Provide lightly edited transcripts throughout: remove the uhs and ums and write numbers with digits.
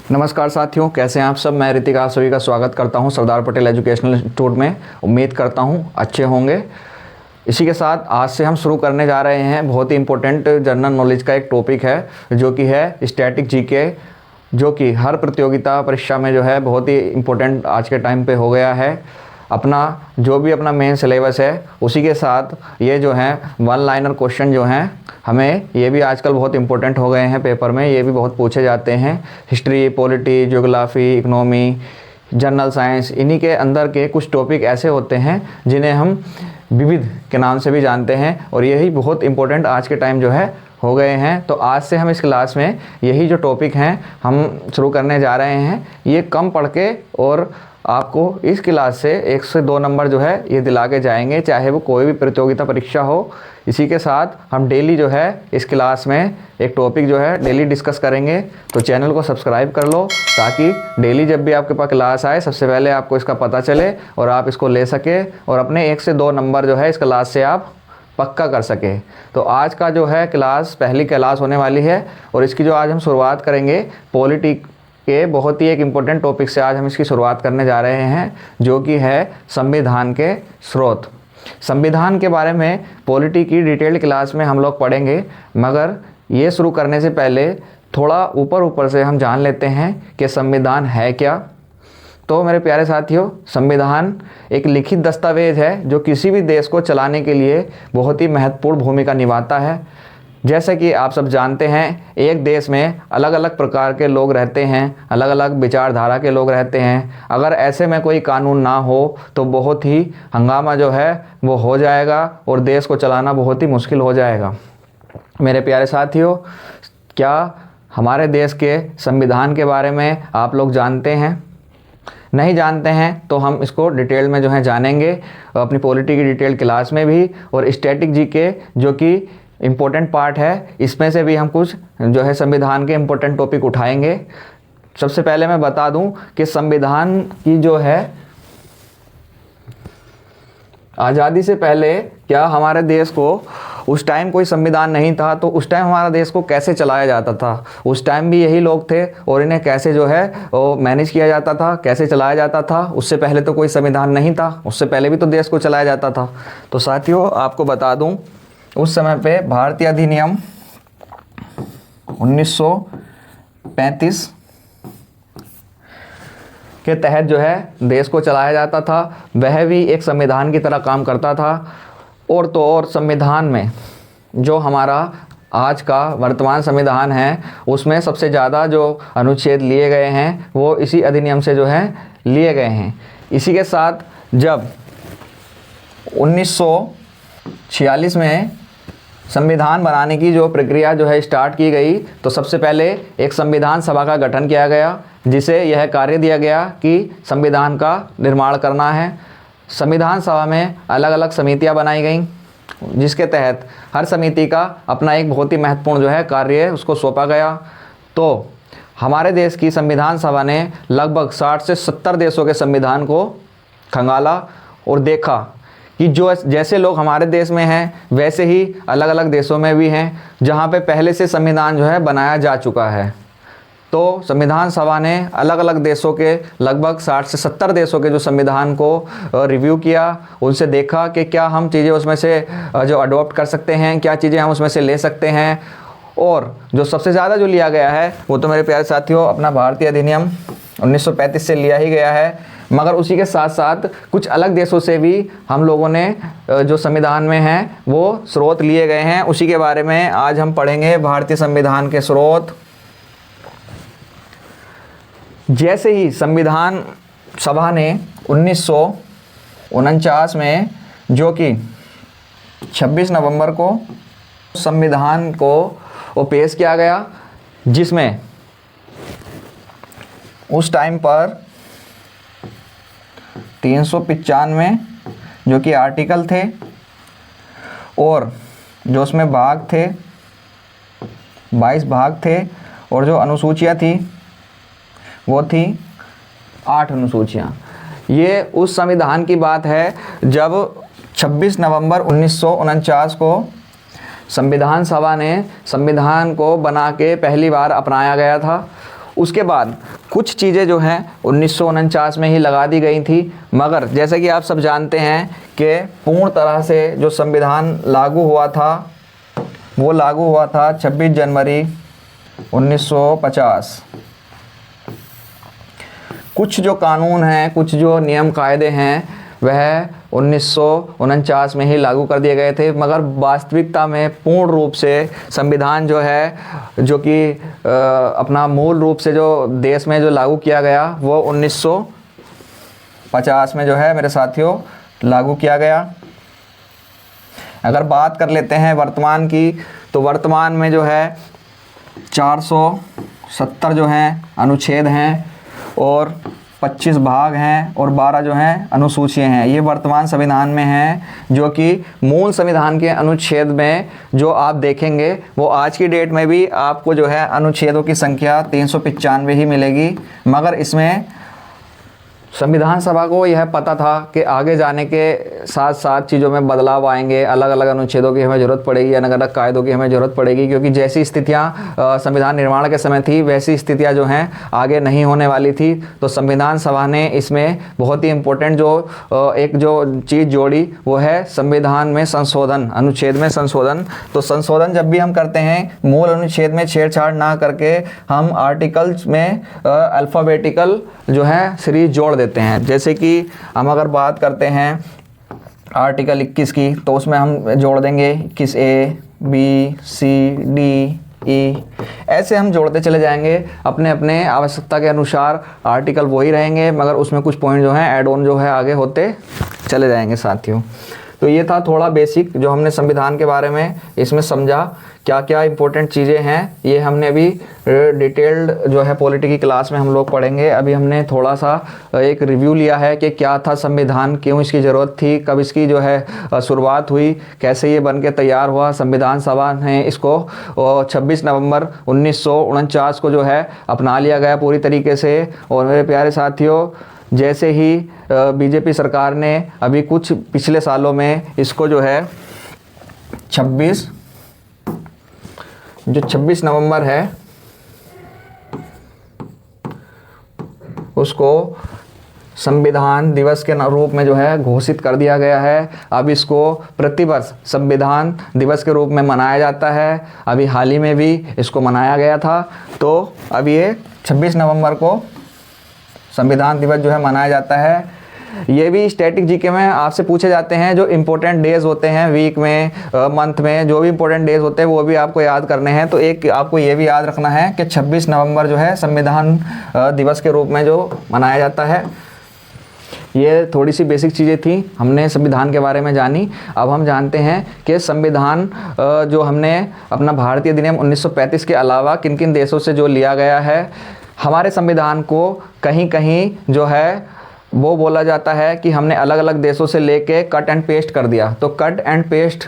नमस्कार साथियों, कैसे हैं आप सब। मैं ऋतिक आप सभी का स्वागत करता हूं सरदार पटेल एजुकेशनल इंस्टीट्यूट में। उम्मीद करता हूं अच्छे होंगे। इसी के साथ आज से हम शुरू करने जा रहे हैं बहुत ही इंपॉर्टेंट जनरल नॉलेज का एक टॉपिक है जो कि है स्टैटिक जीके, जो कि हर प्रतियोगिता परीक्षा में जो है बहुत ही इम्पोर्टेंट आज के टाइम पे हो गया है। अपना जो भी अपना मेन सिलेबस है उसी के साथ ये जो है वन लाइनर क्वेश्चन जो हैं हमें ये भी आजकल बहुत इंपॉर्टेंट हो गए हैं पेपर में। ये भी बहुत पूछे जाते हैं। History, polity, geography, economy, general science, इन्हीं के अंदर के कुछ टॉपिक ऐसे होते हैं जिन्हें हम विविध के नाम से भी जानते हैं और यही बहुत इंपॉर्टेंट आज के टाइम जो है हो गए हैं। तो आज से हम इस क्लास में यही जो टॉपिक हैं हम शुरू करने जा रहे हैं। ये कम पढ़ के और आपको इस क्लास से 1 से 2 नंबर जो है ये दिला के जाएंगे, चाहे वो कोई भी प्रतियोगिता परीक्षा हो। इसी के साथ हम डेली जो है इस क्लास में एक टॉपिक जो है डेली डिस्कस करेंगे। तो चैनल को सब्सक्राइब कर लो ताकि डेली जब भी आपके पास क्लास आए सबसे पहले आपको इसका पता चले और आप इसको ले सके और अपने 1 से 2 नंबर जो है इस क्लास से आप पक्का कर सके। तो आज का जो है क्लास पहली क्लास होने वाली है और इसकी जो आज हम शुरुआत करेंगे पॉलिटी के बहुत ही एक इम्पोर्टेंट टॉपिक से आज हम इसकी शुरुआत करने जा रहे हैं, जो कि है संविधान के स्रोत। संविधान के बारे में पॉलिटी की डिटेल्ड क्लास में हम लोग पढ़ेंगे, मगर ये शुरू करने से पहले थोड़ा ऊपर से हम जान लेते हैं कि संविधान है क्या। तो मेरे प्यारे साथियों, संविधान एक लिखित दस्तावेज है जो किसी भी देश को चलाने के लिए बहुत ही महत्वपूर्ण भूमिका निभाता है। जैसे कि आप सब जानते हैं, एक देश में अलग अलग प्रकार के लोग रहते हैं, अलग अलग विचारधारा के लोग रहते हैं। अगर ऐसे में कोई कानून ना हो तो बहुत ही हंगामा जो है वो हो जाएगा और देश को चलाना बहुत ही मुश्किल हो जाएगा। मेरे प्यारे साथियों, क्या हमारे देश के संविधान के बारे में आप लोग जानते हैं? नहीं जानते हैं तो हम इसको डिटेल में जो है जानेंगे अपनी पॉलिटी की डिटेल क्लास में भी, और स्टैटिक जीके जो कि इम्पोर्टेंट पार्ट है इसमें से भी हम कुछ जो है संविधान के इम्पोर्टेंट टॉपिक उठाएंगे। सबसे पहले मैं बता दूं कि संविधान की जो है आज़ादी से पहले क्या हमारे देश को उस टाइम कोई संविधान नहीं था, तो उस टाइम हमारा देश को कैसे चलाया जाता था। उस टाइम भी यही लोग थे और इन्हें कैसे जो है वो मैनेज किया जाता था, कैसे चलाया जाता था। उससे पहले तो कोई संविधान नहीं था, उससे पहले भी तो देश को चलाया जाता था। तो साथियों आपको बता दूं, उस समय पे भारतीय अधिनियम 1935 के तहत जो है देश को चलाया जाता था। वह भी एक संविधान की तरह काम करता था। और तो और संविधान में जो हमारा आज का वर्तमान संविधान है उसमें सबसे ज़्यादा जो अनुच्छेद लिए गए हैं वो इसी अधिनियम से जो है लिए गए हैं। इसी के साथ जब 1946 में संविधान बनाने की जो प्रक्रिया जो है स्टार्ट की गई, तो सबसे पहले एक संविधान सभा का गठन किया गया जिसे यह कार्य दिया गया कि संविधान का निर्माण करना है। संविधान सभा में अलग अलग समितियां बनाई गईं जिसके तहत हर समिति का अपना एक बहुत ही महत्वपूर्ण जो है कार्य उसको सौंपा गया। तो हमारे देश की संविधान सभा ने लगभग 60 से 70 देशों के संविधान को खंगाला और देखा कि जो जैसे लोग हमारे देश में हैं वैसे ही अलग अलग देशों में भी हैं जहां पे पहले से संविधान जो है बनाया जा चुका है। तो संविधान सभा ने अलग अलग देशों के लगभग 60 से 70 देशों के जो संविधान को रिव्यू किया, उनसे देखा कि क्या हम चीज़ें उसमें से जो अडॉप्ट कर सकते हैं, क्या चीज़ें हम उसमें से ले सकते हैं। और जो सबसे ज़्यादा जो लिया गया है वो तो मेरे प्यारे साथियों अपना भारतीय अधिनियम 1935 से लिया ही गया है, मगर उसी के साथ साथ कुछ अलग देशों से भी हम लोगों ने जो संविधान में हैं वो स्रोत लिए गए हैं। उसी के बारे में आज हम पढ़ेंगे, भारतीय संविधान के स्रोत। जैसे ही संविधान सभा ने 1949 में जो कि 26 नवंबर को संविधान को वो पेश किया गया, जिसमें उस टाइम पर 395 जो कि आर्टिकल थे और जो उसमें भाग थे 22 भाग थे और जो अनुसूचियाँ थी वो थी 8 अनुसूचियाँ। ये उस संविधान की बात है जब 26 नवंबर 1949 को संविधान सभा ने संविधान को बना के पहली बार अपनाया गया था। उसके बाद कुछ चीज़ें जो हैं 1949 में ही लगा दी गई थी, मगर जैसे कि आप सब जानते हैं कि पूर्ण तरह से जो संविधान लागू हुआ था वो लागू हुआ था 26 जनवरी 1950। कुछ जो कानून हैं, कुछ जो नियम कायदे हैं वह 1949 में ही लागू कर दिए गए थे, मगर वास्तविकता में पूर्ण रूप से संविधान जो है, जो कि अपना मूल रूप से जो देश में जो लागू किया गया वो 1950 में जो है मेरे साथियों लागू किया गया। अगर बात कर लेते हैं वर्तमान की, तो वर्तमान में जो है 470 जो हैं अनुच्छेद हैं और 25 भाग हैं और 12 जो हैं अनुसूचियाँ हैं। ये वर्तमान संविधान में हैं, जो कि मूल संविधान के अनुच्छेद में जो आप देखेंगे वो आज की डेट में भी आपको जो है अनुच्छेदों की संख्या 395 ही मिलेगी। मगर इसमें संविधान सभा को यह पता था कि आगे जाने के साथ साथ चीज़ों में बदलाव आएंगे, अलग अलग अनुच्छेदों की हमें ज़रूरत पड़ेगी, अलग अलग कायदों की हमें ज़रूरत पड़ेगी, क्योंकि जैसी स्थितियां संविधान निर्माण के समय थी वैसी स्थितियां जो हैं आगे नहीं होने वाली थी। तो संविधान सभा ने इसमें बहुत ही इम्पोर्टेंट जो एक जो चीज़ जोड़ी वो है संविधान में संशोधन, अनुच्छेद में संशोधन। तो संशोधन जब भी हम करते हैं मूल अनुच्छेद में छेड़छाड़ ना करके हम आर्टिकल्स में अल्फ़ाबेटिकल जो है सीरीज जोड़ देते हैं। जैसे कि हम अगर बात करते हैं आर्टिकल 21 की, तो उसमें हम जोड़ देंगे 21A, B, C, D, E, ऐसे हम जोड़ते चले जाएंगे अपने अपने आवश्यकता के अनुसार। आर्टिकल वही रहेंगे मगर उसमें कुछ पॉइंट जो हैं ऐड ऑन जो है आगे होते चले जाएंगे साथियों। तो ये था थोड़ा बेसिक जो हमने संविधान के बारे में इसमें समझा, क्या क्या इंपॉर्टेंट चीज़ें हैं ये हमने अभी डिटेल्ड जो है पॉलिटी की क्लास में हम लोग पढ़ेंगे। अभी हमने थोड़ा सा एक रिव्यू लिया है कि क्या था संविधान, क्यों इसकी ज़रूरत थी, कब इसकी जो है शुरुआत हुई, कैसे ये बन के तैयार हुआ। संविधान सभा ने इसको 26 नवंबर 1949 को जो है अपना लिया गया पूरी तरीके से। और मेरे प्यारे साथियों, जैसे ही बीजेपी सरकार ने अभी कुछ पिछले सालों में इसको जो है 26 नवंबर है उसको संविधान दिवस के रूप में जो है घोषित कर दिया गया है। अब इसको प्रतिवर्ष संविधान दिवस के रूप में मनाया जाता है। अभी हाल ही में भी इसको मनाया गया था। तो अब ये 26 नवंबर को संविधान दिवस जो है मनाया जाता है। ये भी स्टैटिक जीके में आपसे पूछे जाते हैं, जो इम्पोर्टेंट डेज होते हैं वीक में, मंथ में, जो भी इम्पोर्टेंट डेज होते हैं वो भी आपको याद करने हैं। तो एक आपको ये भी याद रखना है कि 26 नवंबर जो है संविधान दिवस के रूप में जो मनाया जाता है। ये थोड़ी सी बेसिक चीज़ें थी, हमने संविधान के बारे में जानी। अब हम जानते हैं कि संविधान जो हमने अपना भारतीय अधिनियम 1935 के अलावा किन किन देशों से जो लिया गया है। हमारे संविधान को कहीं कहीं जो है वो बोला जाता है कि हमने अलग अलग देशों से लेके कट एंड पेस्ट कर दिया। तो कट एंड पेस्ट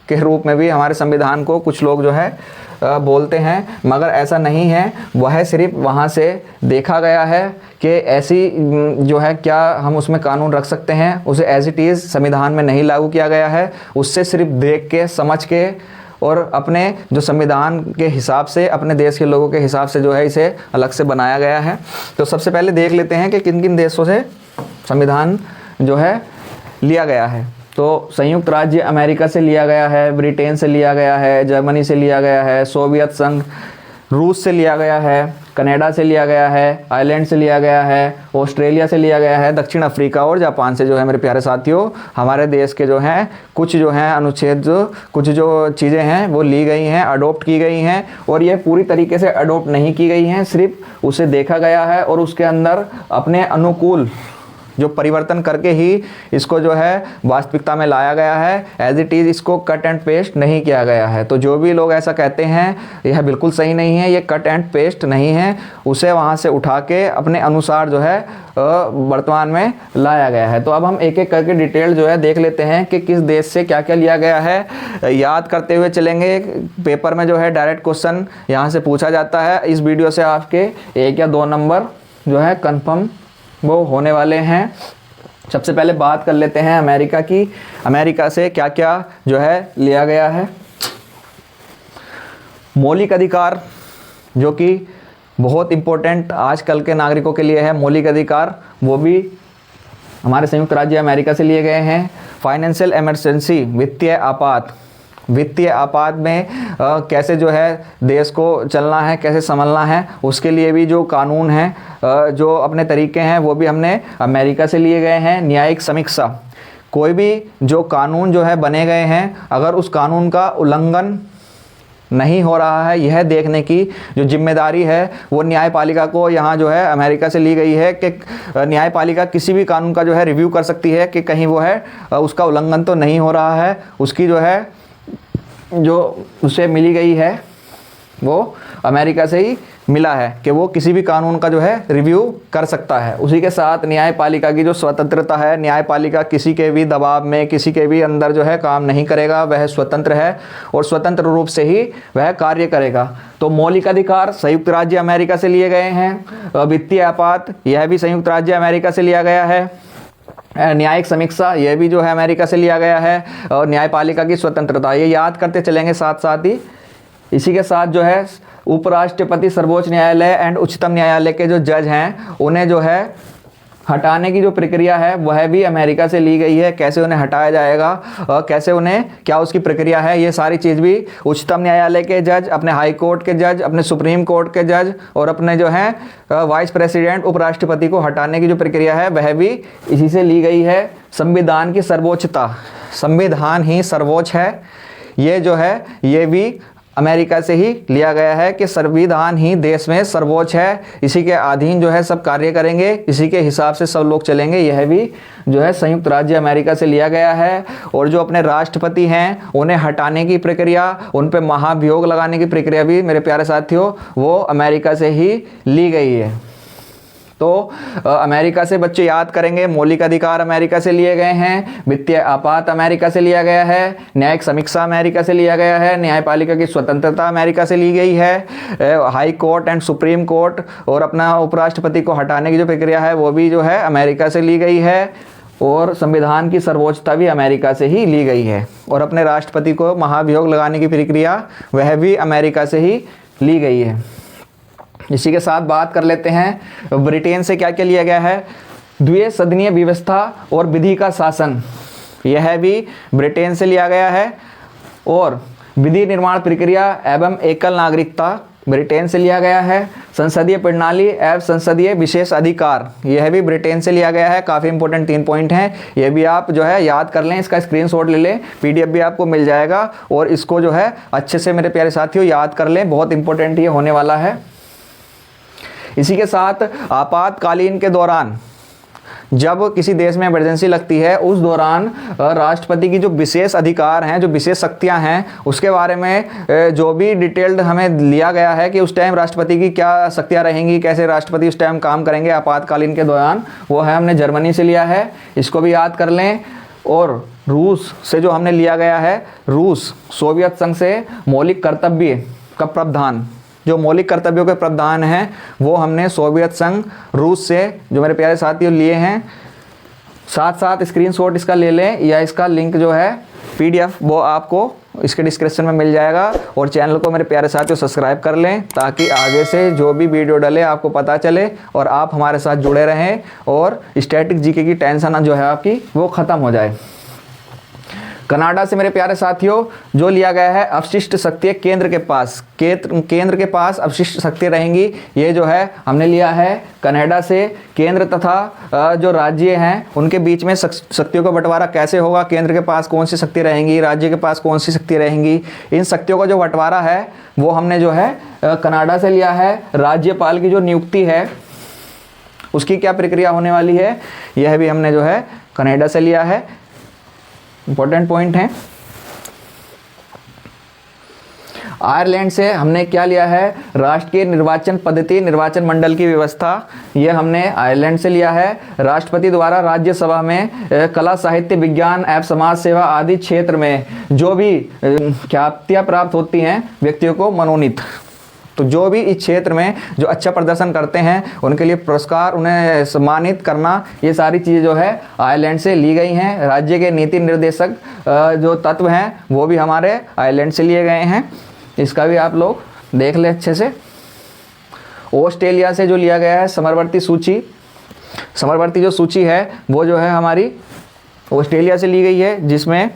के रूप में भी हमारे संविधान को कुछ लोग जो है बोलते हैं, मगर ऐसा नहीं है। वह सिर्फ वहाँ से देखा गया है कि ऐसी जो है क्या हम उसमें कानून रख सकते हैं, उसे एज इट इज़ संविधान में नहीं लागू किया गया है। उससे सिर्फ देख के, समझ के और अपने जो संविधान के हिसाब से, अपने देश के लोगों के हिसाब से जो है इसे अलग से बनाया गया है। तो सबसे पहले देख लेते हैं कि किन किन देशों से संविधान जो है लिया गया है। तो संयुक्त राज्य अमेरिका से लिया गया है, ब्रिटेन से लिया गया है, जर्मनी से लिया गया है, सोवियत संघ रूस से लिया गया है, कनाडा से लिया गया है, आयरलैंड से लिया गया है, ऑस्ट्रेलिया से लिया गया है, दक्षिण अफ्रीका और जापान से जो है मेरे प्यारे साथियों हमारे देश के जो हैं कुछ जो हैं अनुच्छेद, कुछ जो चीज़ें हैं वो ली गई हैं, अडोप्ट की गई हैं। और ये पूरी तरीके से अडोप्ट नहीं की गई हैं, सिर्फ उसे देखा गया है और उसके अंदर अपने अनुकूल जो परिवर्तन करके ही इसको जो है वास्तविकता में लाया गया है। एज इट इज़ इसको कट एंड पेस्ट नहीं किया गया है। तो जो भी लोग ऐसा कहते हैं यह बिल्कुल सही नहीं है, ये कट एंड पेस्ट नहीं है, उसे वहाँ से उठा के अपने अनुसार जो है वर्तमान में लाया गया है। तो अब हम एक एक करके डिटेल जो है देख लेते हैं कि किस देश से क्या क्या लिया गया है। याद करते हुए चलेंगे, पेपर में जो है डायरेक्ट क्वेश्चन यहाँ से पूछा जाता है। इस वीडियो से आपके 1 या 2 नंबर जो है कन्फर्म वो होने वाले हैं। सबसे पहले बात कर लेते हैं अमेरिका की। अमेरिका से क्या क्या जो है लिया गया है। मौलिक अधिकार जो कि बहुत इम्पोर्टेंट आजकल के नागरिकों के लिए है मौलिक अधिकार, वो भी हमारे संयुक्त राज्य अमेरिका से लिए गए हैं। फाइनेंशियल इमरजेंसी, वित्तीय आपात में कैसे जो है देश को चलना है, कैसे संभलना है, उसके लिए भी जो कानून हैं, जो अपने तरीके हैं, वो भी हमने अमेरिका से लिए गए हैं। न्यायिक समीक्षा, कोई भी जो कानून जो है बने गए हैं, अगर उस कानून का उल्लंघन नहीं हो रहा है, यह देखने की जो जिम्मेदारी है वो न्यायपालिका को यहाँ जो है अमेरिका से ली गई है कि न्यायपालिका किसी भी कानून का जो है रिव्यू कर सकती है कि कहीं वो है उसका उल्लंघन तो नहीं हो रहा है। उसकी जो है जो उसे मिली गई है वो अमेरिका से ही मिला है कि वो किसी भी कानून का जो है रिव्यू कर सकता है। उसी के साथ न्यायपालिका की जो स्वतंत्रता है, न्यायपालिका किसी के भी दबाव में, किसी के भी अंदर जो है काम नहीं करेगा, वह स्वतंत्र है और स्वतंत्र रूप से ही वह कार्य करेगा। तो मौलिक अधिकार संयुक्त राज्य अमेरिका से लिए गए हैं। वित्तीय आपात, यह भी संयुक्त राज्य अमेरिका से लिया गया है। न्यायिक समीक्षा, यह भी जो है अमेरिका से लिया गया है। और न्यायपालिका की स्वतंत्रता, ये याद करते चलेंगे साथ साथ ही। इसी के साथ जो है उपराष्ट्रपति, सर्वोच्च न्यायालय एंड उच्चतम न्यायालय के जो जज हैं, उन्हें जो है हटाने की जो प्रक्रिया है वह भी अमेरिका से ली गई है। कैसे उन्हें हटाया जाएगा, कैसे उन्हें, क्या उसकी प्रक्रिया है, ये सारी चीज़ भी उच्चतम न्यायालय के जज, अपने हाई कोर्ट के जज, अपने सुप्रीम कोर्ट के जज और अपने जो है वाइस प्रेसिडेंट, उपराष्ट्रपति को हटाने की जो प्रक्रिया है वह भी इसी से ली गई है। संविधान की सर्वोच्चता, संविधान ही सर्वोच्च है, ये जो है ये भी अमेरिका से ही लिया गया है कि संविधान ही देश में सर्वोच्च है, इसी के अधीन जो है सब कार्य करेंगे, इसी के हिसाब से सब लोग चलेंगे। यह भी जो है संयुक्त राज्य अमेरिका से लिया गया है। और जो अपने राष्ट्रपति हैं उन्हें हटाने की प्रक्रिया, उन पे महाभियोग लगाने की प्रक्रिया भी मेरे प्यारे साथियों वो अमेरिका से ही ली गई है। तो अमेरिका से बच्चे याद करेंगे, मौलिक अधिकार अमेरिका से लिए गए हैं, वित्तीय आपात अमेरिका से लिया गया है, न्यायिक समीक्षा अमेरिका से लिया गया है, न्यायपालिका की स्वतंत्रता अमेरिका से ली गई है, high court and supreme court और अपना उपराष्ट्रपति को हटाने की जो प्रक्रिया है वो भी जो है अमेरिका से ली गई है। और संविधान की सर्वोच्चता भी अमेरिका से ही ली गई है। और अपने राष्ट्रपति को महाभियोग लगाने की प्रक्रिया वह भी अमेरिका से ही ली गई है। इसी के साथ बात कर लेते हैं ब्रिटेन से क्या क्या लिया गया है। द्विसदनीय व्यवस्था और विधि का शासन, यह भी ब्रिटेन से लिया गया है। और विधि निर्माण प्रक्रिया एवं एकल नागरिकता ब्रिटेन से लिया गया है। संसदीय प्रणाली एवं संसदीय विशेष अधिकार, यह भी ब्रिटेन से लिया गया है। काफ़ी इंपॉर्टेंट 3 पॉइंट हैं, ये भी आप जो है याद कर लें, इसका स्क्रीनशॉट ले लें, पीडीएफ भी आपको मिल जाएगा और इसको जो है अच्छे से मेरे प्यारे साथियों याद कर लें, बहुत इंपॉर्टेंट ये होने वाला है। इसी के साथ आपातकालीन के दौरान जब किसी देश में इमरजेंसी लगती है उस दौरान राष्ट्रपति की जो विशेष अधिकार हैं, जो विशेष शक्तियां हैं, उसके बारे में जो भी डिटेल्ड हमें लिया गया है कि उस टाइम राष्ट्रपति की क्या शक्तियां रहेंगी, कैसे राष्ट्रपति उस टाइम काम करेंगे आपातकालीन के दौरान, वो है हमने जर्मनी से लिया है, इसको भी याद कर लें। और रूस से जो हमने लिया गया है, रूस सोवियत संघ से मौलिक कर्तव्य का प्रावधान, जो मौलिक कर्तव्यों के प्रावधान हैं वो हमने सोवियत संघ रूस से जो मेरे प्यारे साथियों लिए हैं। साथ साथ स्क्रीनशॉट इसका ले लें या इसका लिंक जो है पीडीएफ वो आपको इसके डिस्क्रिप्शन में मिल जाएगा। और चैनल को मेरे प्यारे साथियों सब्सक्राइब कर लें ताकि आगे से जो भी वीडियो डले आपको पता चले और आप हमारे साथ जुड़े रहें और स्टैटिक जीके की टेंशन जो है आपकी वो ख़त्म हो जाए। कनाडा से मेरे प्यारे साथियों जो लिया गया है, अपशिष्ट शक्तियाँ केंद्र के पास अपशिष्ट शक्तियाँ रहेंगी, ये जो है हमने लिया है कनाडा से। केंद्र तथा जो राज्य हैं उनके बीच में शक्तियों का बंटवारा कैसे होगा, केंद्र के पास कौन सी शक्ति रहेंगी, राज्य के पास कौन सी शक्ति रहेंगी, इन शक्तियों का जो बंटवारा है वो हमने जो है कनाडा से लिया है। राज्यपाल की जो नियुक्ति है उसकी क्या प्रक्रिया होने वाली है, यह भी हमने जो है कनाडा से लिया है। इंपॉर्टेंट पॉइंट है। आयरलैंड से हमने क्या लिया है, राष्ट्रीय निर्वाचन पद्धति, निर्वाचन मंडल की व्यवस्था, ये हमने आयरलैंड से लिया है। राष्ट्रपति द्वारा राज्यसभा में कला, साहित्य, विज्ञान एवं समाज सेवा आदि क्षेत्र में जो भी ख्यातियाँ प्राप्त होती हैं व्यक्तियों को मनोनीत, तो जो भी इस क्षेत्र में जो अच्छा प्रदर्शन करते हैं उनके लिए पुरस्कार, उन्हें सम्मानित करना, ये सारी चीज़ें जो है आयरलैंड से ली गई हैं। राज्य के नीति निर्देशक जो तत्व हैं वो भी हमारे आयरलैंड से लिए गए हैं, इसका भी आप लोग देख लें अच्छे से। ऑस्ट्रेलिया से जो लिया गया है समवर्ती सूची, समवर्ती जो सूची है वो जो है हमारी ऑस्ट्रेलिया से ली गई है, जिसमें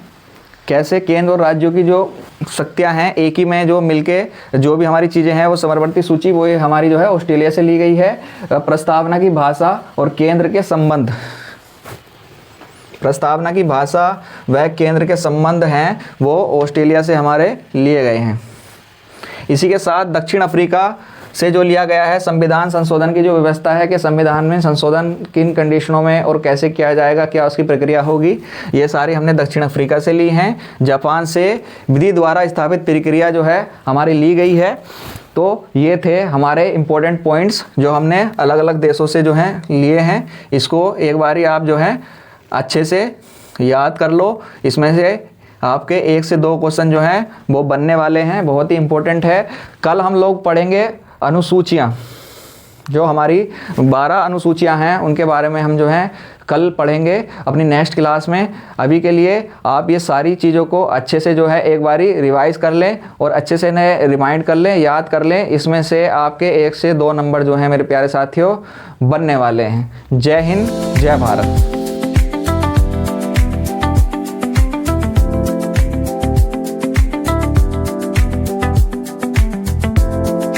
कैसे केंद्र और राज्यों की जो शक्तियां हैं एक ही में जो मिलके जो भी हमारी चीज़ें हैं वो समवर्ती सूची वो हमारी जो है ऑस्ट्रेलिया से ली गई है। प्रस्तावना की भाषा और केंद्र के संबंध, प्रस्तावना की भाषा व केंद्र के संबंध हैं वो ऑस्ट्रेलिया से हमारे लिए गए हैं। इसी के साथ दक्षिण अफ्रीका से जो लिया गया है संविधान संशोधन की जो व्यवस्था है कि संविधान में संशोधन किन कंडीशनों में और कैसे किया जाएगा, क्या उसकी प्रक्रिया होगी, ये सारी हमने दक्षिण अफ्रीका से ली हैं। जापान से विधि द्वारा स्थापित प्रक्रिया जो है हमारी ली गई है। तो ये थे हमारे इम्पोर्टेंट पॉइंट्स जो हमने अलग अलग देशों से जो हैं लिए हैं। इसको एक बारी आप जो है अच्छे से याद कर लो। इसमें से आपके 1 से 2 क्वेश्चन जो हैं वो बनने वाले हैं, बहुत ही इम्पोर्टेंट है। कल हम लोग पढ़ेंगे अनुसूचियाँ, जो हमारी 12 अनुसूचियाँ हैं उनके बारे में हम जो हैं कल पढ़ेंगे अपनी नेक्स्ट क्लास में। अभी के लिए आप ये सारी चीज़ों को अच्छे से जो है एक बारी रिवाइज कर लें और अच्छे से इन्हें रिमाइंड कर लें, याद कर लें। इसमें से आपके 1 से 2 नंबर जो हैं मेरे प्यारे साथियों बनने वाले हैं। जय हिंद, जय भारत।